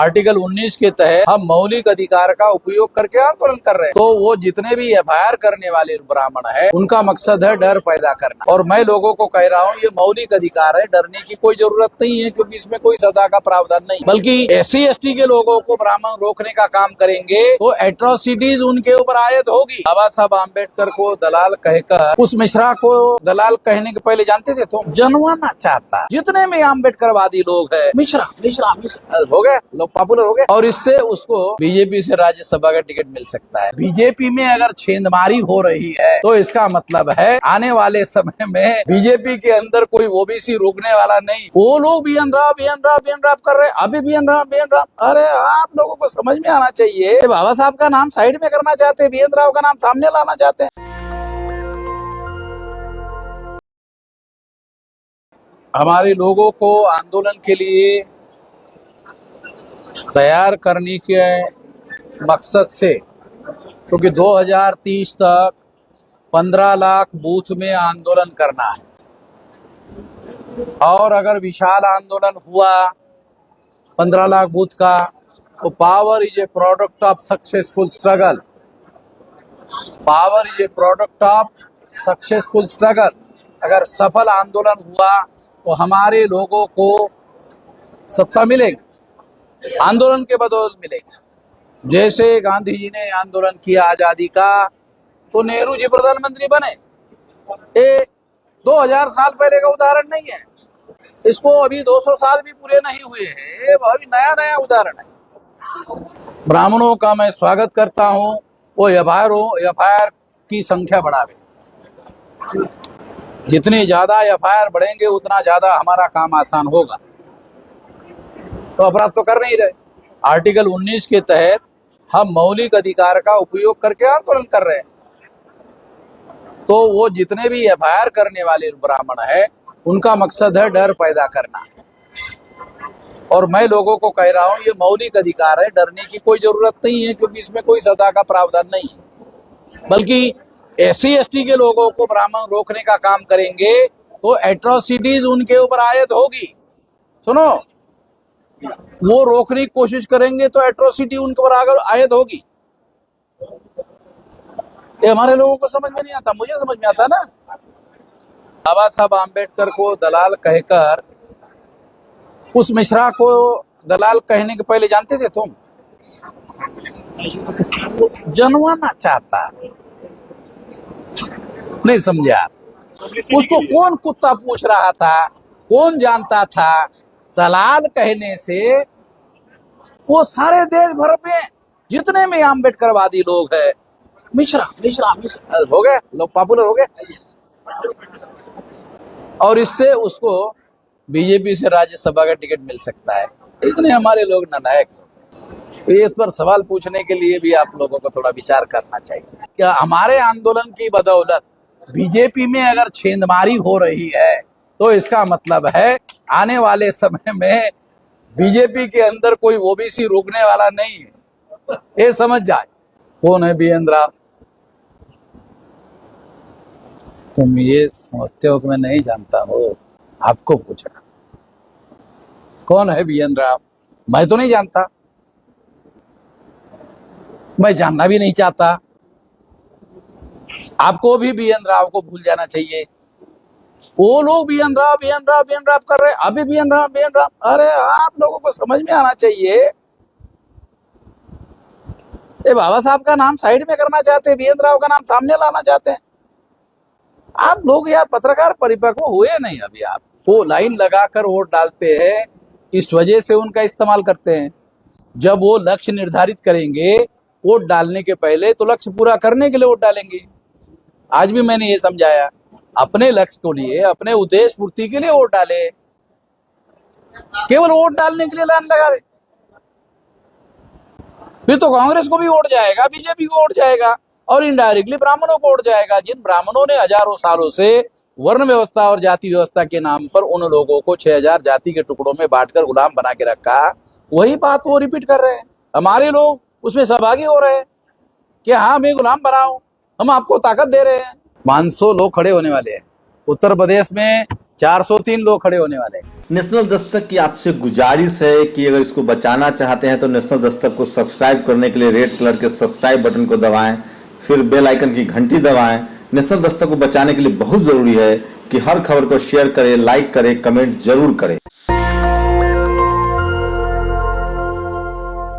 Article 19 के तहत हम मौलिक अधिकार का उपयोग करके आंदोलन कर रहे हैं। तो वो जितने भी एफआईआर करने वाले ब्राह्मण है उनका मकसद है डर पैदा करना। और मैं लोगों को कह रहा हूँ ये मौलिक अधिकार है, डरने की कोई जरूरत नहीं है, क्योंकि इसमें कोई सजा का प्रावधान नहीं, बल्कि SC ST के लोगों को ब्राह्मण रोकने का काम करेंगे तो एट्रोसिटीज उनके ऊपर आयद होगी। बाबा साहब आम्बेडकर को दलाल कहकर, उस मिश्रा को दलाल कहने के पहले जानते थे तो जनवाना चाहता। जितने में आम्बेडकरवादी लोग है मिश्रा मिश्रा मिश्रा हो गए, लोग पॉपुलर हो गए, और इससे उसको बीजेपी से राज्यसभा का टिकट मिल सकता है। बीजेपी में अगर छेंदमारी हो रही है तो इसका मतलब है आने वाले समय में बीजेपी के अंदर कोई ओबीसी रोकने वाला नहीं। वो लोग बीएन राव कर रहे, अभी बीएन राव। अरे आप लोगों को समझ में आना चाहिए, बाबा साहब का नाम साइड में करना चाहते हैं, बीएन राव का नाम सामने लाना चाहते हैं। हमारे लोगों को आंदोलन के लिए तैयार करने के मकसद से, क्योंकि 2030 तक 15 लाख बूथ में आंदोलन करना है, और अगर विशाल आंदोलन हुआ 15 लाख बूथ का तो power is a product of successful struggle. Power is a product of successful struggle. अगर सफल आंदोलन हुआ तो हमारे लोगों को सत्ता मिलेगी, आंदोलन के बदौलत मिलेगी। जैसे गांधी जी ने आंदोलन किया आजादी का तो नेहरू जी प्रधानमंत्री बने। ये 2000 साल पहले का उदाहरण नहीं है, इसको अभी 200 साल भी पूरे नहीं हुए हैं, ये अभी नया उदाहरण है। ब्राह्मणों का मैं स्वागत करता हूं, वो एफआईआर की संख्या बढ़ावे। जितनी ज्यादा एफआईआर बढ़ेंगे उतना ज्यादा हमारा काम आसान होगा। तो अपराध तो कर नहीं रहे। आर्टिकल 19 के तहत हम मौलिक अधिकार का उपयोग करके आंदोलन कर रहे हैं। तो वो जितने भी एफआईआर करने वाले ब्राह्मण है उनका मकसद है डर पैदा करना। और मैं लोगों को कह रहा हूँ ये मौलिक अधिकार है, डरने की कोई जरूरत नहीं है, क्योंकि इसमें कोई सजा का प्रावधान नहीं है, बल्कि SC ST के लोगों को ब्राह्मण रोकने का काम करेंगे तो एट्रोसिटीज उनके ऊपर आयद होगी। सुनो, वो रोकने की कोशिश करेंगे तो एट्रोसिटी उनके ऊपर आयद होगी। ये हमारे लोगों को समझ में नहीं आता, मुझे समझ में आता ना। बाबा साहब आम्बेडकर को दलाल कहकर, उस मिश्रा को दलाल कहने के पहले जानते थे तुम जनवाना चाहता। नहीं समझे आप? उसको कौन कुत्ता पूछ रहा था, कौन जानता था? दलाल कहने से वो सारे देश भर में जितने में आम्बेडकरवादी लोग है मिश्रा हो गए, लोग पॉपुलर हो गए, और इससे उसको बीजेपी से राज्यसभा का टिकट मिल सकता है। इतने हमारे लोग नालायक लोग। तो इस पर सवाल पूछने के लिए भी आप लोगों को थोड़ा विचार करना चाहिए। क्या हमारे आंदोलन की बदौलत बीजेपी में अगर छेंदमारी हो रही है तो इसका मतलब है आने वाले समय में बीजेपी के अंदर कोई ओबीसी रोकने वाला नहीं है, ये समझ जाए। कौन है बीएन राव? तुम ये समझते हो कि मैं नहीं जानता हूँ, आपको पूछना कौन है बीएन राव? मैं तो नहीं जानता, मैं जानना भी नहीं चाहता। आपको भी बीएन राव को भूल जाना चाहिए। वो लोग बीएन राव कर रहे, अभी बीएन राव। अरे आप लोगों को समझ में आना चाहिए, ये बाबा साहब का नाम साइड में करना चाहते हैं, बीएन राव का नाम सामने लाना चाहते हैं। आप लोग यार पत्रकार परिपक्व हुए नहीं अभी। आप वो लाइन लगाकर वोट डालते हैं, इस वजह से उनका इस्तेमाल करते हैं। जब वो लक्ष्य निर्धारित करेंगे वोट डालने के पहले तो लक्ष्य पूरा करने के लिए वोट डालेंगे। आज भी मैंने ये समझाया, अपने लक्ष्य को लिए, अपने उद्देश्य पूर्ति के लिए वोट डाले, केवल वोट डालने के लिए लाइन लगावे। फिर तो कांग्रेस को भी वोट जाएगा, बीजेपी को वोट जाएगा, और इनडायरेक्टली ब्राह्मणों को वोट जाएगा। जिन ब्राह्मणों ने हजारों सालों से वर्ण व्यवस्था और जाति व्यवस्था के नाम पर उन लोगों को 6000 जाति के टुकड़ों में बांटकर गुलाम बना के रखा, वही बात वो रिपीट कर रहे हैं। हमारे लोग उसमें सहभागी हो रहे हैं कि हाँ मैं गुलाम बनाओ, हम आपको ताकत दे रहे हैं। 500 लोग खड़े होने वाले हैं, उत्तर प्रदेश में 403 लोग खड़े होने वाले हैं। नेशनल दस्तक की आपसे गुजारिश है कि अगर इसको बचाना चाहते हैं तो नेशनल दस्तक को सब्सक्राइब करने के लिए रेड कलर के सब्सक्राइब बटन को दबाएं, फिर बेल आइकन की घंटी दबाएं। नेशनल दस्तक को बचाने के लिए बहुत ज़रूरी है कि हर खबर को शेयर करें, लाइक करें, कमेंट जरूर करें।